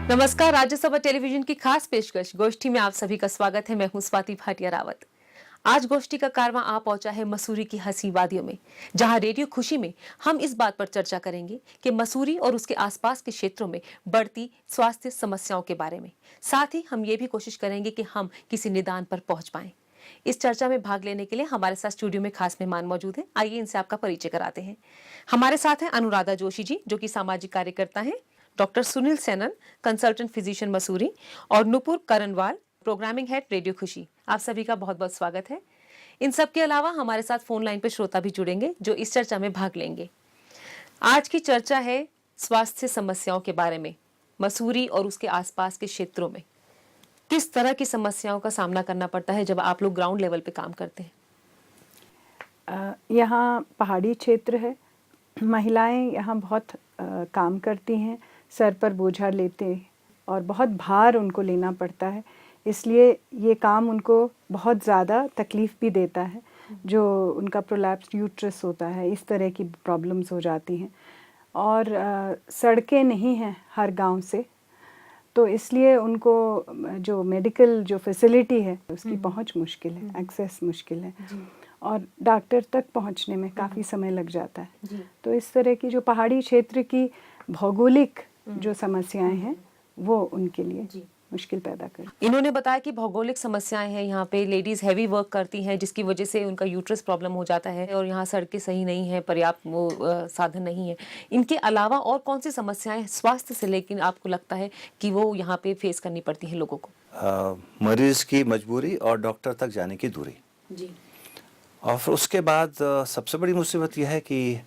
नमस्कार, राज्यसभा टेलीविजन की खास पेशकश गोष्ठी में आप सभी का स्वागत है। मैं हूं स्वाति भाटिया रावत। आज गोष्ठी का कारवां आ पहुंचा है मसूरी की हंसी वादियों में, जहां रेडियो खुशी में हम इस बात पर चर्चा करेंगे कि मसूरी और उसके आसपास के क्षेत्रों में बढ़ती स्वास्थ्य समस्याओं के बारे में। साथ ही हम ये भी कोशिश करेंगे कि हम किसी निदान पर पहुंच पाएं। इस चर्चा में भाग लेने के लिए हमारे साथ स्टूडियो में खास मेहमान मौजूद हैं। आइए इनसे आपका परिचय कराते हैं। हमारे साथ हैं अनुराधा जोशी जी, जो कि सामाजिक कार्यकर्ता हैं, doctor Sunil Sanon, consultant physician Mussoorie, और Nupur Karanwal, programming head radio खुशी। आप सभी का बहुत बहुत स्वागत है। इन सब के अलावा हमारे साथ फोन लाइन पर श्रोता भी जुड़ेंगे जो इस चर्चा में भाग लेंगे। आज की चर्चा है स्वास्थ्य समस्याओं के बारे में। मसूरी और उसके आसपास के क्षेत्रों में किस तरह की समस्याओं का सामना करना पड़ता है जब आप लोग ग्राउंड लेवल पे काम करते हैं? यहाँ पहाड़ी क्षेत्र है, महिलाएं यहाँ बहुत काम करती हैं, सर पर बोझा लेते और बहुत भार उनको लेना पड़ता है, इसलिए ये काम उनको बहुत ज़्यादा तकलीफ़ भी देता है। जो उनका प्रोलैप्स्ड यूट्रस होता है, इस तरह की प्रॉब्लम्स हो जाती हैं। और सड़कें नहीं हैं हर गांव से, तो इसलिए उनको जो मेडिकल जो फैसिलिटी है उसकी पहुंच मुश्किल है, एक्सेस मुश्किल है, और डॉक्टर तक पहुंचने में काफ़ी समय लग जाता है। तो इस तरह की जो पहाड़ी क्षेत्र की भौगोलिक जो समस्याएं हैं वो उनके लिए मुश्किल पैदा कर। इन्होंने बताया कि भौगोलिक समस्याएं हैं, यहाँ पे लेडीज हैवी वर्क करती हैं जिसकी वजह से उनका यूट्रस प्रॉब्लम हो जाता है, और यहाँ सड़कें सही नहीं है, पर्याप्त वो साधन नहीं है। इनके अलावा और कौन सी समस्याएं स्वास्थ्य से लेकिन आपको लगता है कि वो यहाँ पे फेस करनी पड़ती है लोगों को? मरीज की मजबूरी और डॉक्टर तक जाने की दूरी जी। और फिर उसके बाद सबसे बड़ी मुसीबत यह है कि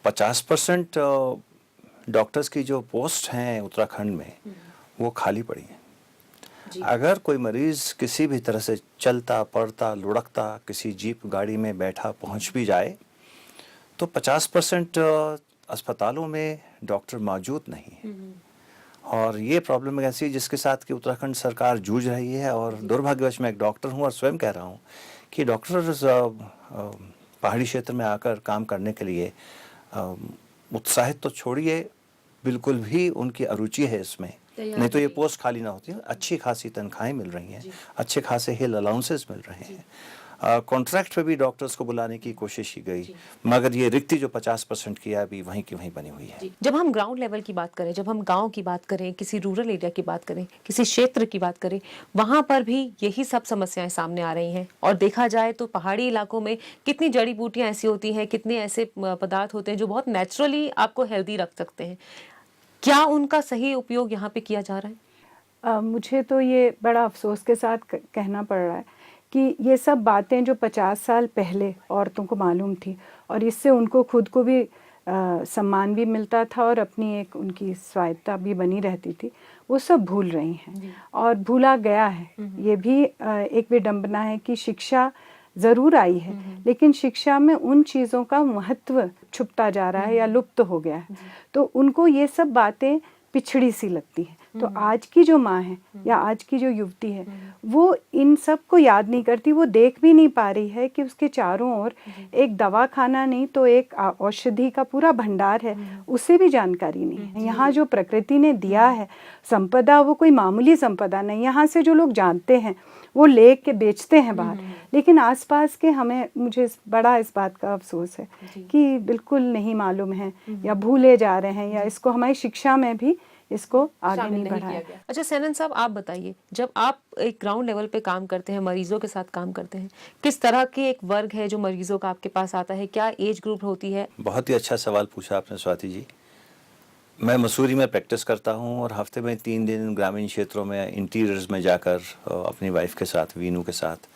50% डॉक्टर्स की जो पोस्ट हैं उत्तराखंड में वो खाली पड़ी हैं। अगर कोई मरीज किसी भी तरह से चलता पड़ता लुढ़कता किसी जीप गाड़ी में बैठा पहुंच भी जाए तो 50% अस्पतालों में डॉक्टर मौजूद नहीं है। और ये प्रॉब्लम ऐसी है जिसके साथ कि उत्तराखंड सरकार जूझ रही है, और दुर्भाग्यवश मैं एक डॉक्टर हूँ और स्वयं कह रहा हूँ कि डॉक्टर्स पहाड़ी क्षेत्र में आकर काम करने के लिए उत्साहित तो छोड़िए, बिल्कुल भी उनकी अरुचि है इसमें, नहीं तो ये पोस्ट खाली ना होती है। अच्छी खासी तनख्वाहें मिल रही हैं, अच्छे खासे हिल अलाउंसेस मिल रहे हैं, कॉन्ट्रैक्ट पे भी डॉक्टर्स को बुलाने की कोशिश की गई, मगर ये रिक्ति जो 50% की है अभी वहीं की वहीं बनी हुई है। जब हम ग्राउंड लेवल की बात करें, जब हम गांव की बात करें, किसी रूरल एरिया की बात करें, किसी क्षेत्र की बात करें, वहां पर भी यही सब समस्याएं सामने आ रही हैं। और देखा जाए तो पहाड़ी इलाकों में कितनी जड़ी बूटियां ऐसी होती हैं, कितने ऐसे पदार्थ होते हैं जो बहुत नेचुरली आपको हेल्दी रख सकते हैं। क्या उनका सही उपयोग यहाँ पे किया जा रहा है? मुझे तो ये बड़ा अफसोस के साथ कहना पड़ रहा है कि ये सब बातें जो 50 साल पहले औरतों को मालूम थी और इससे उनको खुद को भी सम्मान भी मिलता था और अपनी एक उनकी स्वायत्ता भी बनी रहती थी, वो सब भूल रही हैं और भूला गया है। ये भी एक विडंबना है कि शिक्षा ज़रूर आई है, लेकिन शिक्षा में उन चीज़ों का महत्व छुपता जा रहा है या लुप्त हो गया है, तो उनको ये सब बातें पिछड़ी सी लगती हैं। तो आज की जो माँ है या आज की जो युवती है वो इन सब को याद नहीं करती, वो देख भी नहीं पा रही है कि उसके चारों ओर एक दवा खाना नहीं तो एक औषधि का पूरा भंडार है, उससे भी जानकारी नहीं है। यहाँ जो प्रकृति ने दिया है संपदा, वो कोई मामूली संपदा नहीं। यहाँ से जो लोग जानते हैं वो ले के बेचते हैं बाहर, लेकिन आसपास के मुझे बड़ा इस बात का अफसोस है कि बिल्कुल नहीं मालूम है या भूले जा रहे हैं, या इसको हमारी शिक्षा में भी इसको आगे नहीं बढ़ाया। अच्छा सेनन साहब, आप बताइए, जब आप एक ग्राउंड लेवल पे काम करते हैं, मरीजों के साथ काम करते हैं, किस तरह के एक वर्ग है जो मरीजों का आपके पास आता है? क्या एज ग्रुप होती है? बहुत ही अच्छा सवाल पूछा आपने स्वाति जी। मैं मसूरी में प्रैक्टिस करता हूं और हफ्ते में 3 दिन ग्रामीण क्षेत्रों में इंटीरियर्स में जाकर अपनी वाइफ के साथ, वीनू के साथ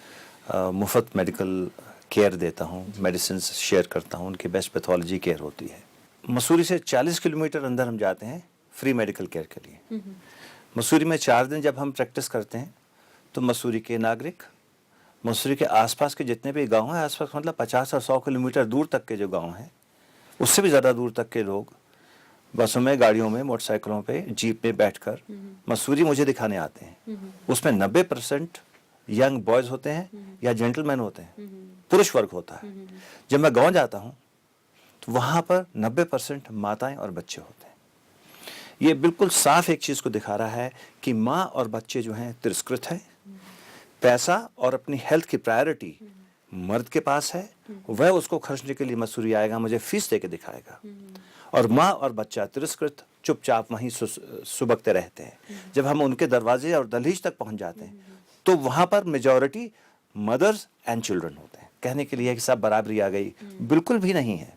मुफ्त मेडिकल केयर देता हूं, मेडिसिन शेयर करता हूं, उनकी बेस्ट पैथोलॉजी केयर होती है। मसूरी से 40 किलोमीटर अंदर हम जाते हैं फ्री मेडिकल केयर के लिए। मसूरी में 4 दिन जब हम प्रैक्टिस करते हैं तो मसूरी के नागरिक, मसूरी के आसपास के जितने भी गांव हैं, आसपास मतलब 50 और 100 किलोमीटर दूर तक के जो गांव हैं, उससे भी ज़्यादा दूर तक के लोग बसों में, गाड़ियों में, मोटरसाइकिलों पे, जीप में बैठकर मसूरी मुझे दिखाने आते हैं। उसमें 90% यंग बॉयज़ होते हैं या जेंटलमैन होते हैं, पुरुष वर्ग होता है। जब मैं गाँव जाता हूँ तो वहाँ पर 90% माताएं और बच्चे होते हैं। ये बिल्कुल साफ एक चीज़ को दिखा रहा है कि माँ और बच्चे जो हैं तिरस्कृत हैं। पैसा और अपनी हेल्थ की प्रायोरिटी मर्द के पास है, वह उसको खर्चने के लिए मसूरी आएगा, मुझे फीस दे के दिखाएगा, और माँ और बच्चा तिरस्कृत चुपचाप वहीं सुबकते रहते हैं। जब हम उनके दरवाजे और दहलीज तक पहुंच जाते हैं तो वहाँ पर मेजॉरिटी मदर्स एंड चिल्ड्रन होते हैं। कहने के लिए कि सब बराबरी आ गई, बिल्कुल भी नहीं है,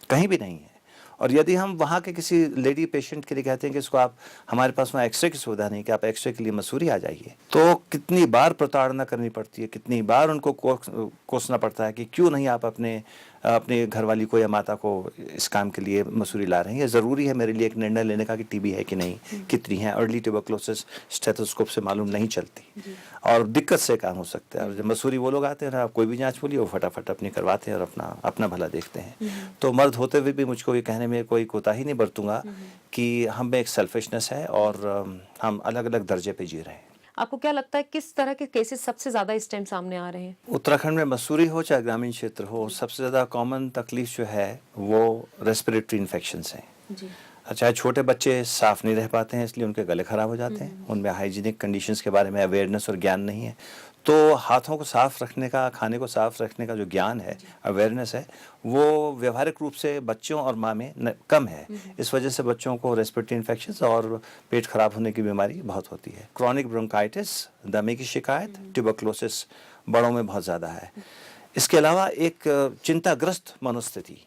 कहीं भी नहीं है। और यदि हम वहाँ के किसी लेडी पेशेंट के लिए कहते हैं कि इसको आप, हमारे पास वहाँ एक्सरे की सुविधा नहीं कि आप एक्सरे के लिए मसूरी आ जाइए, तो कितनी बार प्रताड़ना करनी पड़ती है, कितनी बार उनको कोसना पड़ता है कि क्यों नहीं आप अपने घरवाली को या माता को इस काम के लिए मसूरी ला रहे हैं। ये ज़रूरी है मेरे लिए एक निर्णय लेने का कि टीबी है कि नहीं, कितनी है। अर्ली ट्यूबरकुलोसिस स्टेथोस्कोप से मालूम नहीं चलती और दिक्कत से काम हो सकता है। और जब मसूरी वो लोग आते हैं ना, आप कोई भी जांच बोलिए, वो फटाफट अपनी करवाते हैं और अपना भला देखते हैं। तो मर्द होते हुए भी मुझको ये कहने में कोई कोताही नहीं बरतूंगा कि हम में एक सेल्फिशनेस है और हम अलग अलग दर्जे पे जी रहे हैं। आपको क्या लगता है किस तरह के केसेस सबसे ज्यादा इस टाइम सामने आ रहे हैं? उत्तराखंड में मसूरी हो चाहे ग्रामीण क्षेत्र हो, सबसे ज़्यादा कॉमन तकलीफ जो है वो रेस्पिरेटरी इन्फेक्शंस हैं। जी। चाहे छोटे बच्चे साफ नहीं रह पाते हैं, इसलिए उनके गले खराब हो जाते हैं, उनमें हाइजीनिक कंडीशंस के बारे में अवेयरनेस और ज्ञान नहीं है। तो हाथों को साफ रखने का, खाने को साफ रखने का जो ज्ञान है, अवेयरनेस है, वो व्यवहारिक रूप से बच्चों और माँ में कम है। इस वजह से बच्चों को रेस्पिरेटरी इन्फेक्शंस और पेट खराब होने की बीमारी बहुत होती है। क्रॉनिक ब्रोंकाइटिस, दमे की शिकायत, ट्यूबरकुलोसिस बड़ों में बहुत ज़्यादा है। इसके अलावा एक चिंताग्रस्त मनोस्थिति,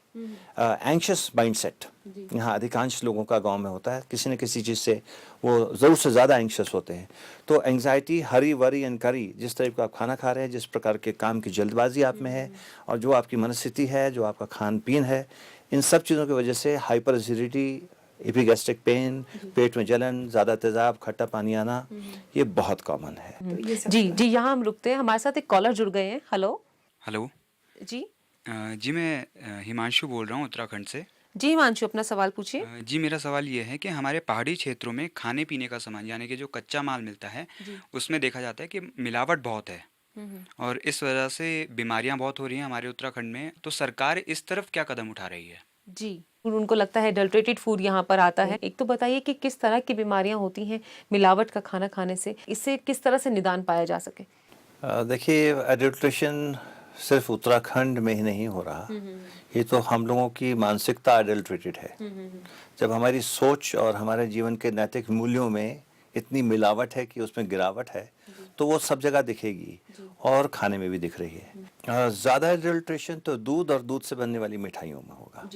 एंग्शियस माइंडसेट, यहाँ अधिकांश लोगों का गांव में होता है। किसी न किसी चीज़ से वो ज़रूरत से ज़्यादा एंग्शियस होते हैं। तो एंग्जाइटी, हरी वरी एंड करी, जिस टाइप का आप खाना खा रहे हैं, जिस प्रकार के काम की जल्दबाजी आप में है, और जो आपकी मनस्थिति है, जो आपका खान पीन है, इन सब चीज़ों की वजह से हाइपर एसिडिटी, एपिगैस्ट्रिक पेन, पेट में जलन, ज़्यादा तेज़ाब, खट्टा पानी आना, ये बहुत कॉमन है। जी जी, यहाँ हम रुकते हैं। हमारे साथ एक कॉलर जुड़ गए हैं। Hello hello. जी। जी मैं हिमांशु बोल रहा हूँ उत्तराखंड से। जी हिमांशु, अपना सवाल पूछिए। जी मेरा सवाल ये है कि हमारे पहाड़ी क्षेत्रों में खाने पीने का सामान यानी कि जो कच्चा माल मिलता है उसमें देखा जाता है कि मिलावट बहुत है और इस वजह से बीमारियां बहुत हो रही हैं हमारे उत्तराखंड में। तो सरकार इस तरफ क्या कदम उठा रही है? जी, उनको लगता है एडल्ट्रेटेड फूड यहाँ पर आता है। एक तो बताइए कि किस तरह की बीमारियां होती हैं मिलावट का खाना खाने से, इससे किस तरह से निदान पाया जा सके? देखिए, एडल्ट्रेशन सिर्फ उत्तराखंड में ही नहीं हो रहा, ये तो हम लोगों की मानसिकता एडल्ट्रेटेड है। जब हमारी सोच और हमारे जीवन के नैतिक मूल्यों में इतनी मिलावट है कि उसमें गिरावट है, तो वो सब जगह दिखेगी और खाने में भी दिख रही है। ज़्यादा एडल्ट्रेशन तो दूध और दूध से बनने वाली मिठाइयों में होगा।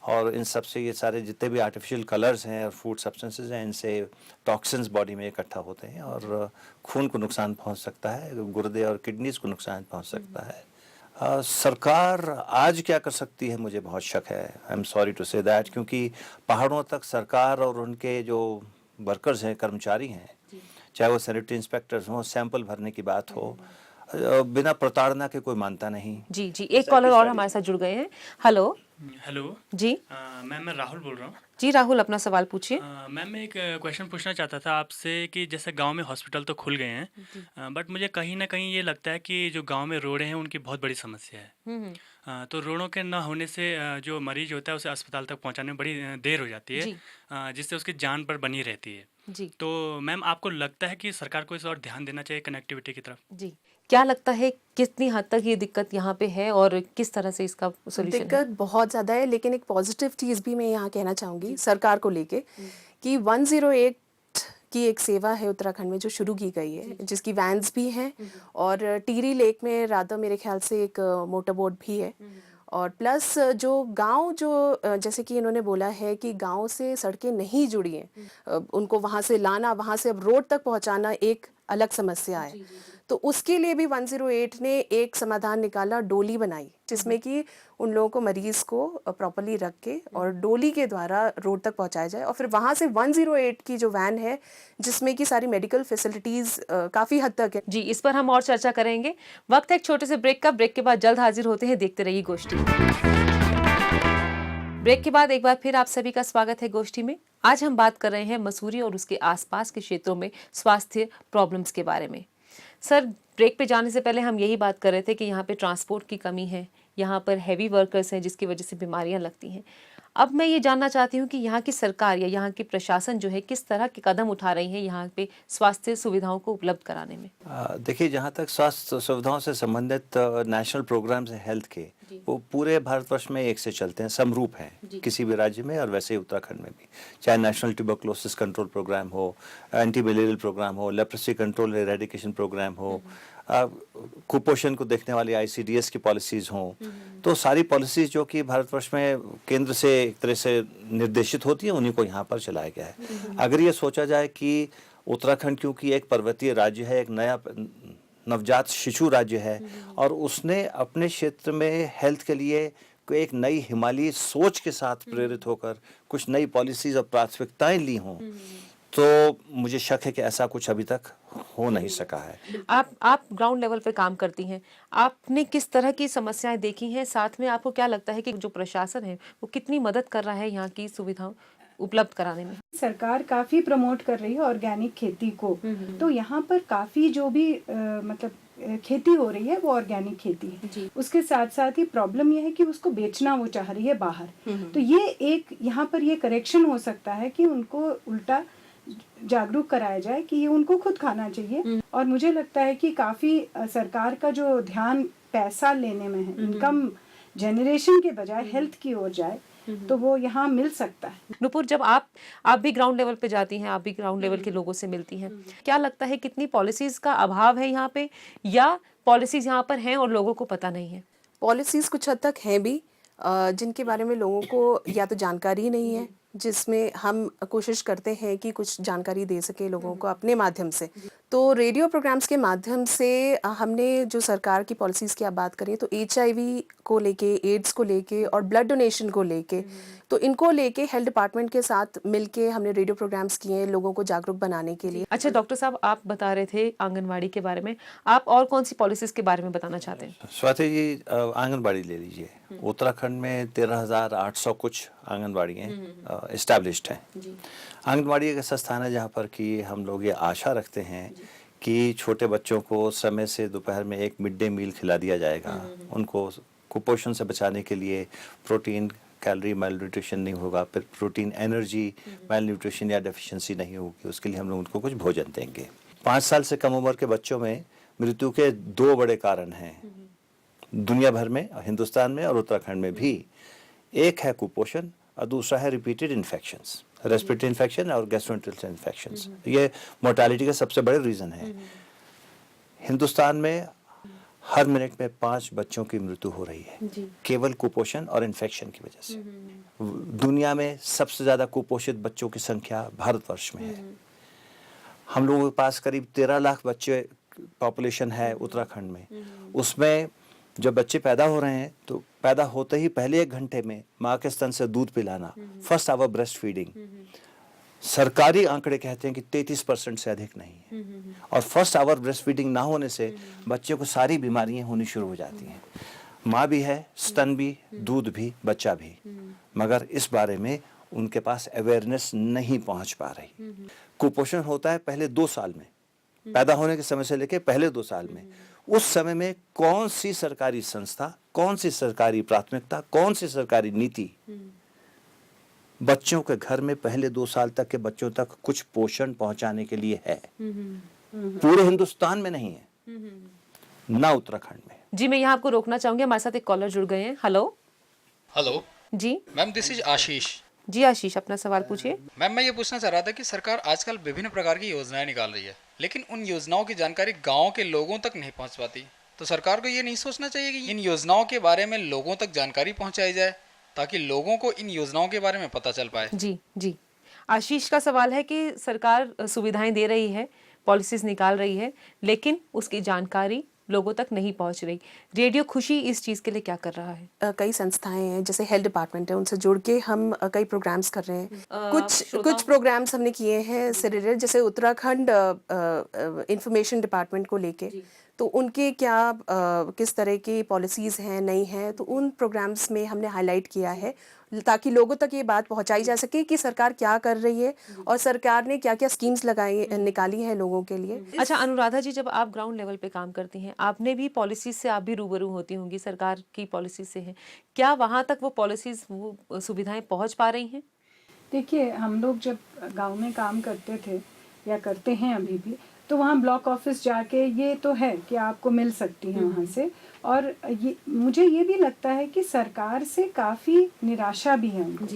और इन सब से ये सारे जितने भी आर्टिफिशियल कलर्स हैं और फूड सब्सटेंसेस हैं, इनसे टॉक्सिन्स बॉडी में इकट्ठा होते हैं और खून को नुकसान पहुंच सकता है, गुर्दे और किडनीज को नुकसान पहुंच सकता है। सरकार आज क्या कर सकती है, मुझे बहुत शक है। I am sorry to say that, क्योंकि पहाड़ों तक सरकार और उनके जो वर्कर्स हैं, कर्मचारी हैं, चाहे वो सैनिटरी इंस्पेक्टर्स हों, सैंपल भरने की बात हो, बिना प्रताड़ना के कोई मानता नहीं। जी जी, एक कॉलर और हमारे साथ जुड़ गए हैं। हेलो हेलो जी। मैम मैं राहुल बोल रहा हूँ। जी राहुल, अपना सवाल पूछिए। मैम मैं एक क्वेश्चन पूछना चाहता था आपसे कि जैसे गांव में हॉस्पिटल तो खुल गए हैं, बट मुझे कहीं ना कहीं ये लगता है कि जो गांव में रोडें हैं उनकी बहुत बड़ी समस्या है। तो रोडों के ना होने से जो मरीज होता है उसे अस्पताल तक पहुंचाने में बड़ी देर हो जाती है, जिससे उसकी जान पर बनी रहती है। जी। तो मैम आपको लगता है कि सरकार को इस और ध्यान देना चाहिए कनेक्टिविटी की तरफ? जी, क्या लगता है कितनी हद तक ये दिक्कत यहाँ पे है और किस तरह से इसका सोल्यूशन है? दिक्कत बहुत ज़्यादा है, लेकिन एक पॉजिटिव चीज़ भी मैं यहाँ कहना चाहूँगी सरकार को लेके कि 108 की एक सेवा है उत्तराखंड में जो शुरू की गई है, जिसकी वैन्स भी हैं और टीरी लेक में राधा मेरे ख्याल से एक मोटर बोट भी है। और प्लस जो गांव जो जैसे कि इन्होंने बोला है कि गांव से सड़कें नहीं जुड़ी हैं, उनको वहाँ से लाना, वहाँ से अब रोड तक पहुँचाना एक अलग समस्या है। तो उसके लिए भी 108 ने एक समाधान निकाला, डोली बनाई, जिसमें कि उन लोगों को, मरीज को प्रॉपर्ली रख के और डोली के द्वारा रोड तक पहुंचाया जाए। और फिर वहां से 108 की जो वैन है जिसमें कि सारी मेडिकल फैसिलिटीज काफ़ी हद तक है। जी, इस पर हम और चर्चा करेंगे। वक्त है एक छोटे से ब्रेक का। ब्रेक के बाद जल्द हाजिर होते हैं। देखते रहिए गोष्ठी। ब्रेक के बाद एक बार फिर आप सभी का स्वागत है गोष्ठी में। आज हम बात कर रहे हैं मसूरी और उसके आसपास के क्षेत्रों में स्वास्थ्य प्रॉब्लम्स के बारे में। सर, ब्रेक पे जाने से पहले हम यही बात कर रहे थे कि यहाँ पे ट्रांसपोर्ट की कमी है, यहाँ पर हैवी वर्कर्स हैं जिसकी वजह से बीमारियाँ लगती हैं। अब मैं ये जानना चाहती हूँ कि यहाँ की सरकार या यहाँ की प्रशासन जो है किस तरह के कदम उठा रही है यहाँ पे स्वास्थ्य सुविधाओं को उपलब्ध कराने में। देखिए, जहाँ तक स्वास्थ्य सुविधाओं से संबंधित नेशनल प्रोग्राम्स हैं हेल्थ के, वो पूरे भारतवर्ष में एक से चलते हैं, समरूप हैं किसी भी राज्य में, और वैसे ही उत्तराखंड में भी, चाहे नेशनल ट्यूबरक्लोसिस कंट्रोल प्रोग्राम हो, एंटी मलेरियल प्रोग्राम हो, लेप्रेसी कंट्रोल एरेडिकेशन प्रोग्राम हो, कुपोषण को देखने वाली ICDS की पॉलिसीज़ हों, तो सारी पॉलिसीज़ जो कि भारतवर्ष में केंद्र से एक तरह से निर्देशित होती हैं, उन्हीं को यहाँ पर चलाया गया है। अगर ये सोचा जाए कि उत्तराखंड क्योंकि एक पर्वतीय राज्य है, एक नया नवजात शिशु राज्य है, और उसने अपने क्षेत्र में हेल्थ के लिए एक नई हिमालयी सोच के साथ प्रेरित होकर कुछ नई पॉलिसीज़ और प्राथमिकताएं ली हों, तो मुझे शक है कि ऐसा कुछ अभी तक हो नहीं सका है। आप ग्राउंड लेवल पे काम करती हैं, आपने किस तरह की समस्याएं देखी हैं, साथ में आपको क्या लगता है कि जो प्रशासन है वो कितनी मदद कर रहा है यहाँ की सुविधाओं उपलब्ध कराने में। सरकार काफ़ी प्रमोट कर रही है ऑर्गेनिक खेती को, तो यहाँ पर काफ़ी जो भी खेती हो रही है वो ऑर्गेनिक खेती है। उसके साथ साथ ही प्रॉब्लम ये है कि उसको बेचना वो चाह रही है बाहर, तो ये एक यहाँ पर ये करेक्शन हो सकता है कि उनको उल्टा जागरूक कराया जाए कि ये उनको खुद खाना चाहिए। और मुझे लगता है कि काफ़ी सरकार का जो ध्यान पैसा लेने में है, इनकम जनरेशन के बजाय हेल्थ की ओर जाए, तो वो यहाँ मिल सकता है। नुपुर, जब आप भी ग्राउंड लेवल पे जाती हैं, आप भी ग्राउंड लेवल के लोगों से मिलती हैं, क्या लगता है कितनी पॉलिसीज का अभाव है यहाँ पे, या पॉलिसीज यहाँ पर हैं और लोगों को पता नहीं है? पॉलिसीज़ कुछ हद तक हैं भी, जिनके बारे में लोगों को या तो जानकारी नहीं है, जिसमें हम कोशिश करते हैं कि कुछ जानकारी दे सके लोगों को अपने माध्यम से। तो रेडियो प्रोग्राम्स के माध्यम से हमने जो सरकार की पॉलिसीज़ की आप बात करें तो HIV को लेके, एड्स को लेके और ब्लड डोनेशन को लेके, तो इनको लेके हेल्थ डिपार्टमेंट के साथ मिलके हमने रेडियो प्रोग्राम्स किए लोगों को जागरूक बनाने के लिए। अच्छा डॉक्टर साहब, आप बता रहे थे आंगनवाड़ी के बारे में, आप और कौन सी पॉलिसीज के बारे में बताना चाहते हैं? स्वाति जी, आंगनबाड़ी ले लीजिए, उत्तराखंड में 13,800 कुछ आंगनबाड़ियाँ इस्टेब्लिश्ड हैं। आंगनबाड़ी एक ऐसा स्थान है जहाँ पर कि हम लोग ये आशा रखते हैं कि छोटे बच्चों को समय से दोपहर में एक मिड डे मील खिला दिया जाएगा, उनको कुपोषण से बचाने के लिए प्रोटीन, कैलोरी माल न्यूट्रिशन नहीं होगा, फिर प्रोटीन, एनर्जी माल न्यूट्रिशन या डेफिशिएंसी नहीं होगी, उसके लिए हम लोग उनको कुछ भोजन देंगे। 5 साल से कम उम्र के बच्चों में मृत्यु के 2 बड़े कारण हैं दुनिया भर में, हिंदुस्तान में और उत्तराखंड में भी। एक है कुपोषण और दूसरा है रिपीटेड इन्फेक्शंस, रेस्पिरेटरी इन्फेक्शन और गैस्ट्रोइंटेस्टाइनल इन्फेक्शंस। ये मोर्टालिटी का सबसे बड़े रीज़न है। हिंदुस्तान में हर मिनट में 5 बच्चों की मृत्यु हो रही है केवल कुपोषण और इन्फेक्शन की वजह से। दुनिया में सबसे ज़्यादा कुपोषित बच्चों की संख्या भारतवर्ष में है। हम लोगों के पास करीब 13 लाख बच्चे पॉपुलेशन है उत्तराखंड में। उसमें जब बच्चे पैदा हो रहे हैं तो पैदा होते ही पहले 1 घंटे में माँ के स्तन से दूध पिलाना, फर्स्ट आवर ब्रेस्ट फीडिंग, सरकारी आंकड़े कहते हैं कि 33% से अधिक नहीं है। और फर्स्ट आवर ब्रेस्ट फीडिंग ना होने से बच्चे को सारी बीमारियां होनी शुरू हो जाती हैं। माँ भी है, स्तन भी, दूध भी, बच्चा भी, मगर इस बारे में उनके पास अवेयरनेस नहीं पहुंच पा रही। कुपोषण होता है पहले 2 साल में, पैदा होने के समय से लेकर पहले 2 साल में। उस समय में कौन सी सरकारी संस्था, कौन सी सरकारी प्राथमिकता, कौन सी सरकारी नीति बच्चों के घर में पहले 2 साल तक के बच्चों तक कुछ पोषण पहुंचाने के लिए है? पूरे हिंदुस्तान में नहीं है, ना उत्तराखंड में। जी, मैं यहाँ आपको रोकना चाहूंगी, हमारे साथ एक कॉलर जुड़ गए हैं। हेलो। हेलो जी मैम, दिस इज आशीष। जी आशीष, अपना सवाल पूछिए। मैम, मैं ये पूछना चाह रहा था कि सरकार आजकल विभिन्न प्रकार की योजनाएं निकाल रही है, लेकिन उन योजनाओं की जानकारी गांव के लोगों तक नहीं पहुंच पाती। तो सरकार को ये नहीं सोचना चाहिए कि इन योजनाओं के बारे में लोगों तक जानकारी पहुंचाई जाए, ताकि लोगों को इन योजनाओं के बारे में पता चल पाए? जी, आशीष का सवाल है कि सरकार सुविधाएं दे रही है, पॉलिसीज निकाल रही है, लेकिन उसकी जानकारी लोगों तक नहीं पहुंच रही। रेडियो खुशी इस चीज़ के लिए क्या कर रहा है? कई संस्थाएं हैं, जैसे हेल्थ डिपार्टमेंट है, उनसे जुड़ के हम कई प्रोग्राम्स कर रहे हैं। कुछ प्रोग्राम्स हमने किए हैं से रिलेटेड, जैसे उत्तराखंड इंफॉर्मेशन डिपार्टमेंट को लेके, तो उनके क्या किस तरह की पॉलिसीज़ हैं, नहीं हैं, तो उन प्रोग्राम्स में हमने हाईलाइट किया है ताकि लोगों तक ये बात पहुंचाई जा सके कि सरकार क्या कर रही है और सरकार ने क्या क्या स्कीम्स निकाली हैं लोगों के लिए। अच्छा अनुराधा जी, जब आप ग्राउंड लेवल पे काम करती हैं, आपने भी पॉलिसीज से आप भी रूबरू होती होंगी, सरकार की पॉलिसी से हैं, क्या वहाँ तक वो पॉलिसीज, वो सुविधाएं पहुँच पा रही हैं? देखिए, हम लोग जब गांव में काम करते थे या करते हैं अभी भी, तो वहाँ ब्लॉक ऑफिस जाके ये तो है कि आपको मिल सकती हैं वहाँ से। और ये मुझे ये भी लगता है कि सरकार से काफ़ी निराशा भी है उनको,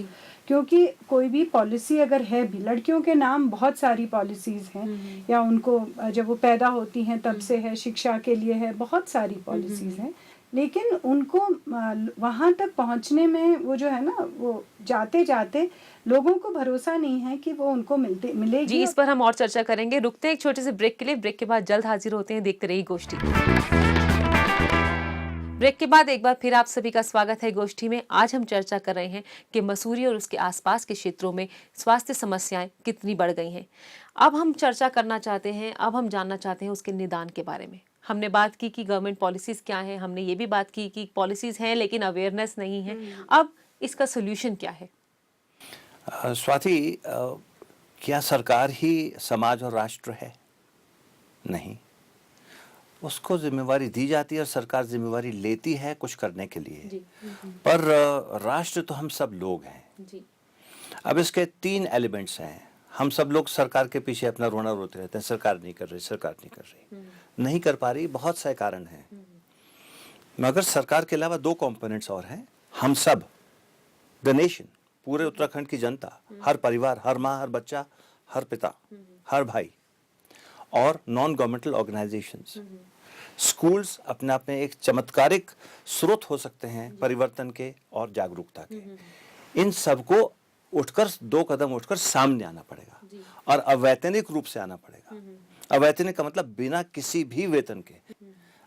क्योंकि कोई भी पॉलिसी अगर है भी, लड़कियों के नाम बहुत सारी पॉलिसीज़ हैं, या उनको जब वो पैदा होती हैं तब से है, शिक्षा के लिए है, बहुत सारी पॉलिसीज़ हैं, लेकिन उनको वहाँ तक पहुँचने में वो जो है ना, वो जाते जाते लोगों को भरोसा नहीं है कि वो उनको मिलेगी। जी, इस पर हम और चर्चा करेंगे। रुकते हैं एक छोटे से ब्रेक के लिए। ब्रेक के बाद जल्द हाजिर होते हैं। देखते रहिए गोष्ठी। ब्रेक के बाद एक बार फिर आप सभी का स्वागत है गोष्ठी में। आज हम चर्चा कर रहे हैं कि मसूरी और उसके आसपास के क्षेत्रों में स्वास्थ्य समस्याएं कितनी बढ़ गई हैं। अब हम चर्चा करना चाहते हैं, अब हम जानना चाहते हैं उसके निदान के बारे में। हमने बात की कि गवर्नमेंट पॉलिसीज़ क्या हैं, हमने ये भी बात की कि पॉलिसीज़ हैं लेकिन अवेयरनेस नहीं है। अब इसका सोल्यूशन क्या है? स्वाति, क्या सरकार ही समाज और राष्ट्र है? नहीं, उसको जिम्मेवारी दी जाती है और सरकार जिम्मेवारी लेती है कुछ करने के लिए। पर राष्ट्र तो हम सब लोग हैं। अब इसके 3 एलिमेंट्स हैं। हम सब लोग सरकार के पीछे अपना रोना रोते रहते हैं, सरकार नहीं कर रही, सरकार नहीं कर रही, नहीं कर पा रही, बहुत सारे कारण हैं। मगर सरकार के अलावा 2 कंपोनेंट्स और हैं। हम सब, द नेशन, पूरे उत्तराखंड की जनता, हर परिवार, हर माँ, हर बच्चा, हर पिता, हर भाई, और नॉन गवर्नमेंटल ऑर्गेनाइजेशंस। स्कूल्स अपने आप में एक चमत्कारिक स्रोत हो सकते हैं परिवर्तन के और जागरूकता के। इन सबको उठकर 2 कदम उठकर सामने आना पड़ेगा और अवैतनिक रूप से आना पड़ेगा। अवैतनिक का मतलब बिना किसी भी वेतन के।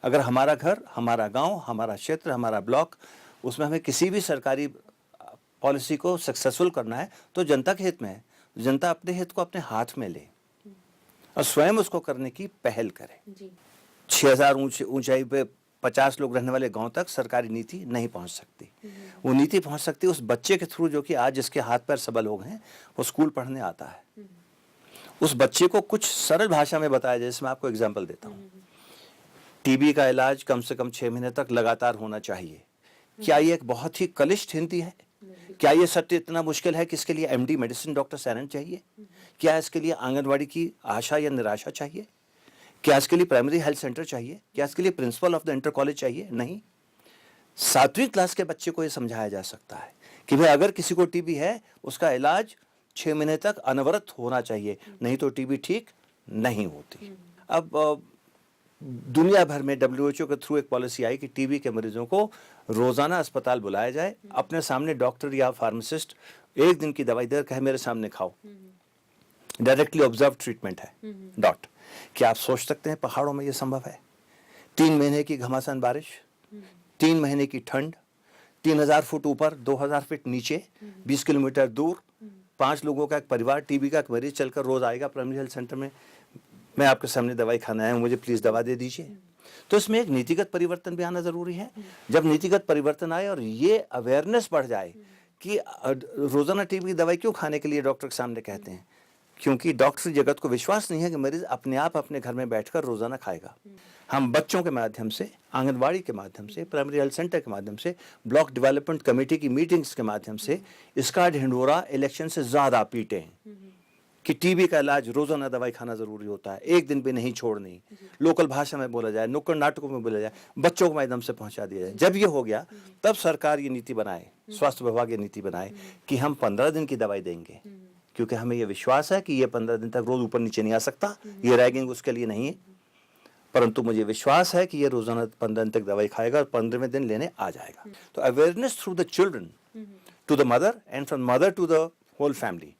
अगर हमारा घर, हमारा गांव, हमारा क्षेत्र, हमारा ब्लॉक, उसमें हमें किसी भी सरकारी पॉलिसी को सक्सेसफुल करना है तो जनता के हित में है। जनता अपने हित को अपने हाथ में ले और स्वयं उसको करने की पहल करे। 6000 ऊंचाई पे 50 लोग रहने वाले गांव तक सरकारी नीति नहीं पहुंच सकती। वो नीति पहुंच सकती है उस बच्चे के थ्रू जो कि आज जिसके हाथ पैर सबल हो गए हैं, वो स्कूल पढ़ने आता है। उस बच्चे को कुछ सरल भाषा में बताया, जैसे मैं आपको एग्जाम्पल देता हूँ। टीबी का इलाज कम से कम 6 महीने तक लगातार होना चाहिए। क्या ये एक बहुत ही कलिष्ठ हिंदी है? क्या ये सत्य इतना मुश्किल है कि इसके लिए MD मेडिसिन डॉक्टर सैनन चाहिए? क्या इसके लिए आंगनवाड़ी की आशा या निराशा चाहिए? क्या इसके लिए प्राइमरी हेल्थ सेंटर चाहिए? क्या इसके लिए principle of the inter college चाहिए? नहीं। 7वीं क्लास के बच्चे को यह समझाया जा सकता है कि भाई अगर किसी को टीबी है, उसका इलाज 6 महीने तक अनवरत होना चाहिए, नहीं तो टीबी ठीक नहीं होती। अब दुनिया भर में WHO के थ्रू एक पॉलिसी आई कि टीबी के मरीजों को रोजाना अस्पताल बुलाया जाए, अपने सामने डॉक्टर या फार्मासिस्ट 1 दिन की दवाई देकर कहे मेरे सामने खाओ। डायरेक्टली ऑब्जर्व ट्रीटमेंट है। डॉट। क्या आप सोच सकते हैं पहाड़ों में यह संभव है? 3 महीने की घमासान बारिश, 3 महीने की ठंड, 3000 फुट ऊपर, 2000 फीट नीचे, 20 किलोमीटर दूर, 5 लोगों का एक परिवार, टीबी का एक मरीज चलकर रोज आएगा प्राइमरी हेल्थ सेंटर में, मैं आपके सामने दवाई खाना है, मुझे प्लीज दवा दे दीजिए। तो इसमें एक नीतिगत परिवर्तन भी आना जरूरी है। जब नीतिगत परिवर्तन आए और ये अवेयरनेस बढ़ जाए कि रोजाना टीबी की दवाई क्यों खाने के लिए डॉक्टर के सामने कहते हैं, क्योंकि डॉक्टर जगत को विश्वास नहीं है कि मरीज अपने आप अपने घर में बैठकर रोजाना खाएगा। हम बच्चों के माध्यम से, आंगनवाड़ी के माध्यम से, प्राइमरी हेल्थ सेंटर के माध्यम से, ब्लॉक डेवलपमेंट कमेटी की मीटिंग्स के माध्यम से इसका ढिंढोरा इलेक्शन से ज्यादा पीटे हैं कि टीबी का इलाज रोजाना दवाई खाना जरूरी होता है, 1 दिन भी नहीं छोड़नी, लोकल भाषा में बोला जाए, नुक्कड़ नाटकों में बोला जाए, बच्चों को माध्यम से पहुंचा दिया जाए। जब ये हो गया तब सरकार ये नीति बनाए, स्वास्थ्य विभाग ये नीति बनाए कि हम 15 दिन की दवाई देंगे, क्योंकि हमें ये विश्वास है कि ये 15 दिन तक रोज ऊपर नीचे नहीं आ सकता, ये रैगिंग उसके लिए नहीं है, परंतु मुझे विश्वास है कि ये रोजाना 15 दिन तक दवाई खाएगा और 15वें दिन लेने आ जाएगा। तो awareness through the children to the mother and from mother to the whole family.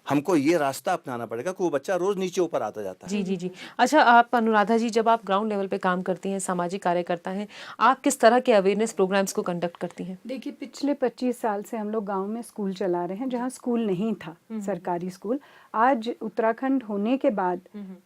हमको ये रास्ता अपनाना पड़ेगा कि वो बच्चा रोज नीचे ऊपर आता जाता है। जी जी जी। अच्छा, आप अनुराधा जी, जब आप ग्राउंड लेवल पे काम करती हैं, सामाजिक कार्यकर्ता हैं, आप किस तरह के अवेयरनेस प्रोग्राम्स को कंडक्ट करती हैं? देखिए, पिछले 25 साल से हम लोग गांव में स्कूल चला रहे हैं जहां स्कूल नहीं था, सरकारी स्कूल। आज उत्तराखंड होने के बाद,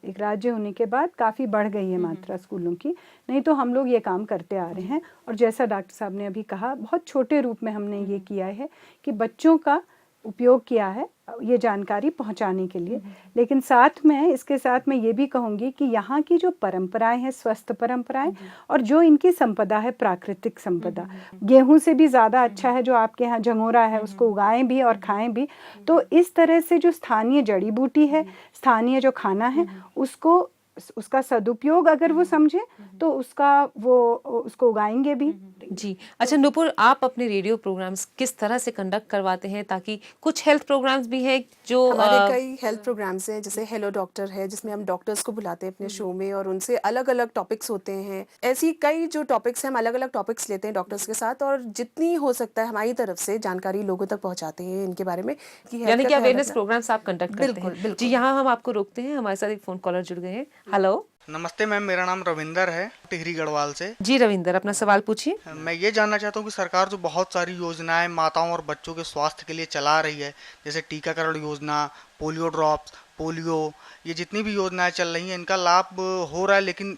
एक राज्य होने के बाद काफ़ी बढ़ गई है मात्रा स्कूलों की। नहीं तो हम लोग ये काम करते आ रहे हैं, और जैसा डॉक्टर साहब ने अभी कहा, बहुत छोटे रूप में हमने ये किया है कि बच्चों का उपयोग किया है ये जानकारी पहुंचाने के लिए। लेकिन साथ में, इसके साथ मैं ये भी कहूँगी कि यहाँ की जो परंपराएं हैं, स्वस्थ परंपराएं, और जो इनकी संपदा है, प्राकृतिक संपदा, गेहूं से भी ज़्यादा अच्छा है जो आपके यहाँ झंगोरा है, उसको उगाएं भी और खाएं भी। तो इस तरह से जो स्थानीय जड़ी बूटी है, स्थानीय जो खाना है, उसका सदुपयोग अगर वो समझे तो उसको उगाएंगे भी। जी। अच्छा नुपुर, आप अपने रेडियो प्रोग्राम्स किस तरह से कंडक्ट करवाते हैं, ताकि कुछ हेल्थ प्रोग्राम्स भी हैं जो हमारे कई हेल्थ प्रोग्राम्स हैं, जैसे हेलो डॉक्टर है, जिसमें हम डॉक्टर्स को बुलाते हैं अपने शो में और उनसे अलग अलग टॉपिक्स होते हैं। ऐसी कई जो टॉपिक्स हैं, हम अलग अलग टॉपिक्स लेते हैं डॉक्टर्स के साथ, और जितनी हो सकता है हमारी तरफ से जानकारी लोगों तक पहुंचाते हैं इनके बारे में कि health यानी का कि ख्याल अवेयरनेस रखना। प्रोग्राम्स आप कंडक्ट करते बिल्कुल, हैं? बिल्कुल। जी, यहाँ हम आपको रोकते हैं, हमारे साथ एक फोन कॉलर जुड़ गए हैं। हेलो नमस्ते मैम, मेरा नाम रविंदर है, टिहरी गढ़वाल से। जी रविंदर, अपना सवाल पूछिए। मैं ये जानना चाहता हूँ कि सरकार जो बहुत सारी योजनाएं माताओं और बच्चों के स्वास्थ्य के लिए चला रही है, जैसे टीकाकरण योजना, पोलियो ड्रॉप्स, पोलियो, ये जितनी भी योजनाएं चल रही हैं, इनका लाभ हो रहा है, लेकिन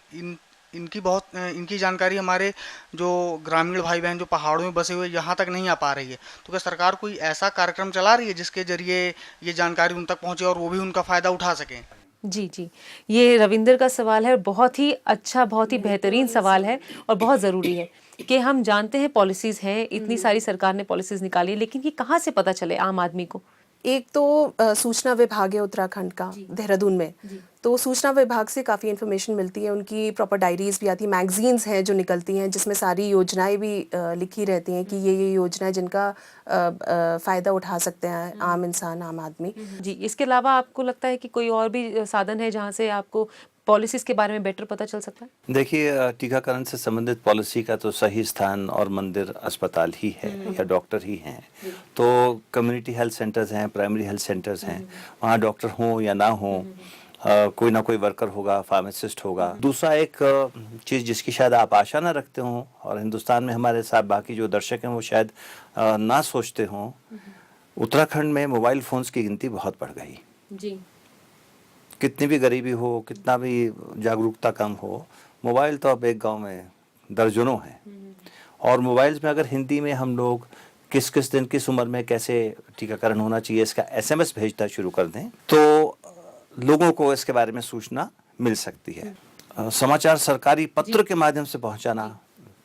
इनकी जानकारी हमारे जो ग्रामीण भाई बहन जो पहाड़ों में बसे हुए यहाँ तक नहीं आ पा रही है। तो क्या सरकार कोई ऐसा कार्यक्रम चला रही है जिसके जरिए ये जानकारी उन तक पहुँचे और वो भी उनका फ़ायदा उठा सकें? जी जी, ये रविंदर का सवाल है, बहुत ही अच्छा, बहुत ही बेहतरीन सवाल है और बहुत ज़रूरी है कि हम जानते हैं पॉलिसीज़ हैं, इतनी सारी सरकार ने पॉलिसीज़ निकाली है, लेकिन ये कहाँ से पता चले आम आदमी को? एक तो सूचना विभाग है उत्तराखंड का देहरादून में, तो सूचना विभाग से काफ़ी इन्फॉर्मेशन मिलती है, उनकी प्रॉपर डायरीज भी आती है, मैगजीन्स हैं जो निकलती हैं जिसमें सारी योजनाएं भी लिखी रहती हैं कि ये योजनाएं जिनका फ़ायदा उठा सकते हैं आम इंसान, आम आदमी। जी, इसके अलावा आपको लगता है कि कोई और भी साधन है जहाँ से आपको पॉलिसीज़ के बारे में बेटर पता चल सकता है? देखिए, टीकाकरण से संबंधित पॉलिसी का तो सही स्थान और मंदिर अस्पताल ही है या डॉक्टर ही हैं। तो कम्युनिटी हेल्थ सेंटर्स हैं, प्राइमरी हेल्थ सेंटर्स हैं, वहाँ डॉक्टर हों या ना हों, कोई ना कोई वर्कर होगा, फार्मासिस्ट होगा। दूसरा एक चीज़ जिसकी शायद आप आशा ना रखते हों, और हिंदुस्तान में हमारे साथ बाकी जो दर्शक हैं वो शायद ना सोचते हों, उत्तराखंड में मोबाइल फ़ोन्स की गिनती बहुत बढ़ गई। जी। कितनी भी गरीबी हो, कितना भी जागरूकता कम हो, मोबाइल तो अब एक गांव में दर्जनों हैं। और मोबाइल्स में अगर हिंदी में हम लोग किस किस दिन किस उम्र में कैसे टीकाकरण होना चाहिए इसका SMS भेजना शुरू कर दें तो लोगों को इसके बारे में सूचना मिल सकती है। समाचार सरकारी पत्र के माध्यम से पहुंचाना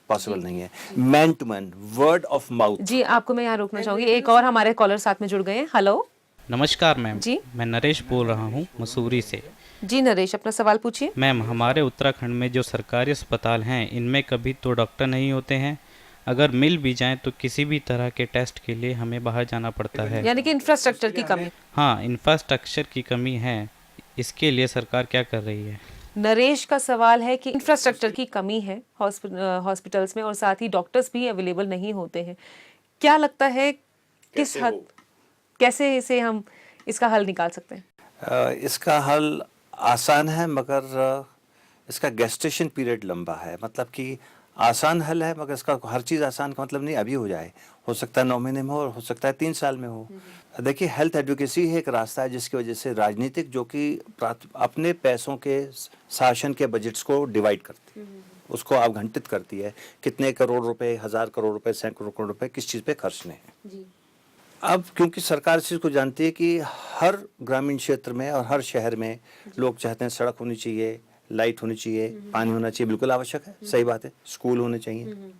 पॉसिबल नहीं है। Man to man, word of mouth. जी, आपको मैं यहाँ रोकना चाहूँगी, एक और हमारे कॉलर साथ में जुड़ गए हैं। हेलो नमस्कार मैम जी। मैं नरेश बोल रहा हूँ मसूरी से। जी नरेश, अपना सवाल पूछिए। मैम, हमारे उत्तराखंड में जो सरकारी अस्पताल हैं इनमें कभी तो डॉक्टर नहीं होते हैं, अगर मिल भी जाएं तो किसी भी तरह के टेस्ट के लिए हमें बाहर जाना पड़ता है। यानी कि इंफ्रास्ट्रक्चर की कमी। हाँ, इंफ्रास्ट्रक्चर की कमी है, इसके लिए सरकार क्या कर रही है? नरेश का सवाल है कि इंफ्रास्ट्रक्चर की कमी है हॉस्पिटल्स में, और साथ ही डॉक्टर्स भी अवेलेबल नहीं होते हैं। क्या लगता है किस हद, कैसे इसे हम इसका हल निकाल सकते हैं? इसका हल आसान है, मगर इसका गेस्टेशन पीरियड लंबा है। मतलब कि आसान हल है, मगर इसका हर चीज़ आसान का मतलब नहीं अभी हो जाए। हो सकता है 9 महीने में हो सकता है 3 साल में हो। देखिए, हेल्थ एडवोकेसी है एक रास्ता है जिसकी वजह से राजनीतिक जो कि अपने पैसों के शासन के बजट्स को डिवाइड करती है, उसको आवंटित करती है, कितने करोड़ रुपए, 1000 करोड़ रुपए, सैकड़ों करोड़ रुपए किस चीज़ पे खर्चने हैं। अब क्योंकि सरकार इस चीज़ को जानती है कि हर ग्रामीण क्षेत्र में और हर शहर में लोग चाहते हैं सड़क होनी चाहिए, लाइट होनी चाहिए, पानी होना चाहिए, बिल्कुल आवश्यक है, सही बात है, स्कूल होने चाहिए।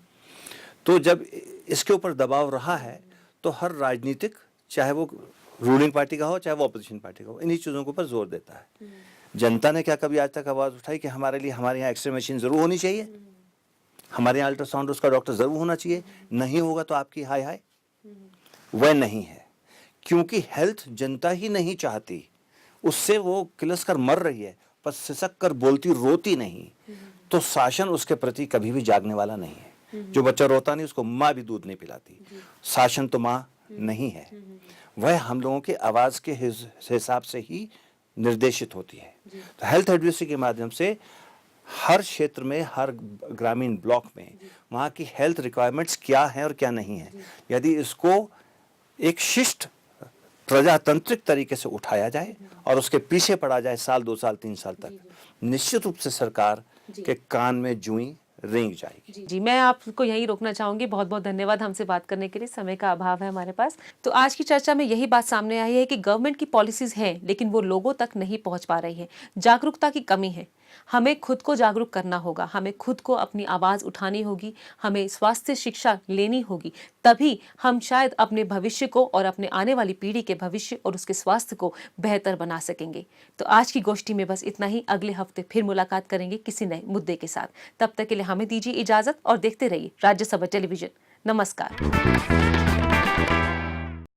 तो जब इसके ऊपर दबाव रहा है तो हर राजनीतिक, चाहे वो रूलिंग पार्टी का हो चाहे वो अपोजिशन पार्टी का हो, इन्हीं चीज़ों के ऊपर जोर देता है। जनता ने क्या कभी आज तक आवाज़ उठाई कि हमारे लिए हमारे यहाँ एक्सरे मशीन ज़रूर होनी चाहिए, हमारे यहाँ अल्ट्रासाउंड उसका डॉक्टर ज़रूर होना चाहिए, नहीं होगा तो आपकी हाय हाय? वह नहीं है, क्योंकि हेल्थ जनता ही नहीं चाहती, उससे वो किलस कर मर रही है, पर सिसक कर बोलती रोती नहीं। तो शासन उसके प्रति कभी भी जागने वाला नहीं है। जो बच्चा रोता नहीं उसको माँ भी दूध नहीं पिलाती। शासन तो माँ नहीं है, वह हम लोगों के आवाज़ के हिसाब से ही निर्देशित होती है। तो हेल्थ एडवोकेसी के माध्यम से हर क्षेत्र में, हर ग्रामीण ब्लॉक में वहाँ की हेल्थ रिक्वायरमेंट्स क्या हैं और क्या नहीं हैं, यदि इसको एक शिष्ट प्रजातांत्रिक तरीके से उठाया जाए और उसके पीछे पड़ा जाए साल, 2 साल, 3 साल तक, निश्चित रूप से सरकार के कान में जूं रेंग जाएगी। जी, मैं आपको यहीं रोकना चाहूंगी। बहुत बहुत धन्यवाद हमसे बात करने के लिए, समय का अभाव है हमारे पास। तो आज की चर्चा में यही बात सामने आई है कि गवर्नमेंट की पॉलिसीज हैं लेकिन वो लोगों तक नहीं पहुंच पा रही है, जागरूकता की कमी है। हमें खुद को जागरूक करना होगा, हमें खुद को अपनी आवाज़ उठानी होगी, हमें स्वास्थ्य शिक्षा लेनी होगी, तभी हम शायद अपने भविष्य को और अपने आने वाली पीढ़ी के भविष्य और उसके स्वास्थ्य को बेहतर बना सकेंगे। तो आज की गोष्ठी में बस इतना ही। अगले हफ्ते फिर मुलाकात करेंगे किसी नए मुद्दे के साथ। तब तक के लिए हमें दीजिए इजाज़त और देखते रहिए राज्यसभा टेलीविजन। नमस्कार।